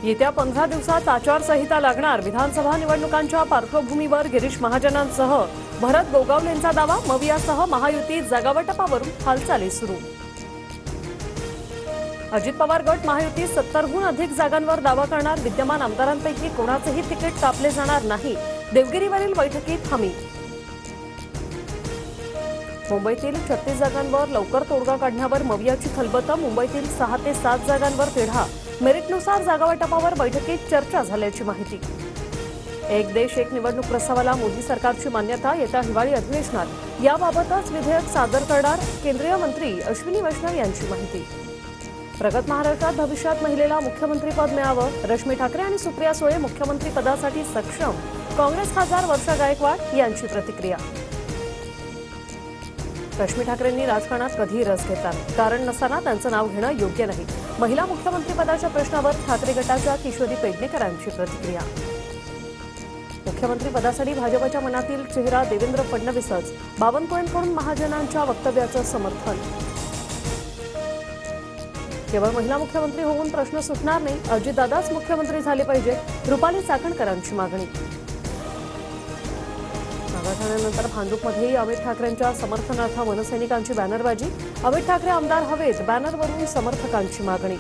येत्या 15 दिवसात आचारसंहिता लागणार। विधानसभा निवडणुकांच्या पार्श्वभूमीवर गिरीश महाजनांसह भरत गोगावलेंचा दावा। मवियासह महायुतीत जागावाटपावरून हालचाली सुरू। अजित पवार गट महायुतीत 70हून अधिक जागांवर दावा करणार। विद्यमान आमदारांपैकी कोणाचेही तिकीट कापले जाणार नाही। देवगिरीवरील बैठकीत हमी। मुंबईतील 36 जागांवर लवकर तोडगा काढण्यावर मवियाची खलबत। मुंबईतील 6 ते 7 जागांवर तिढा। मेरिटनुसार जागावाटपावर बैठकीत चर्चा झाल्याची माहिती। एक देश एक निवडणूक प्रस्तावाला मोदी सरकारची मान्यता। येत्या हिवाळी अधिवेशनात याबाबतच विधेयक सादर करणार। केंद्रीय मंत्री अश्विनी वैष्णव यांची माहिती। प्रगत महाराष्ट्रात भविष्यात महिलेला मुख्यमंत्रीपद मिळावं। रश्मी ठाकरे आणि सुप्रिया सुळे मुख्यमंत्री पदासाठी सक्षम। काँग्रेस खासदार वर्षा गायकवाड यांची प्रतिक्रिया। रश्मी ठाकरेंनी राजकारणात कधी रस घेतला नाही। कारण नसताना त्यांचं नाव घेणं योग्य नाही। महिला मुख्यमंत्रीपदाच्या प्रश्नावर ठाकरे गटाच्या किशोरी पेडणेकरांची प्रतिक्रिया। मुख्यमंत्रीपदासाठी भाजपच्या मनातील चेहरा देवेंद्र फडणवीसच। बावनकुळेंकडून महाजनांच्या वक्तव्याचं समर्थन। केवळ महिला मुख्यमंत्री होऊन प्रश्न सुटणार नाही। अजितदादाच मुख्यमंत्री झाले पाहिजे। रुपाली चाकणकरांची मागणी। नागाठाण्यानंतर भांडूपमध्येही अमित ठाकरेंच्या समर्थनार्थ मनसैनिकांची बॅनरबाजी। अमित ठाकरे आमदार हवेत, बॅनरवरून समर्थकांची मागणी।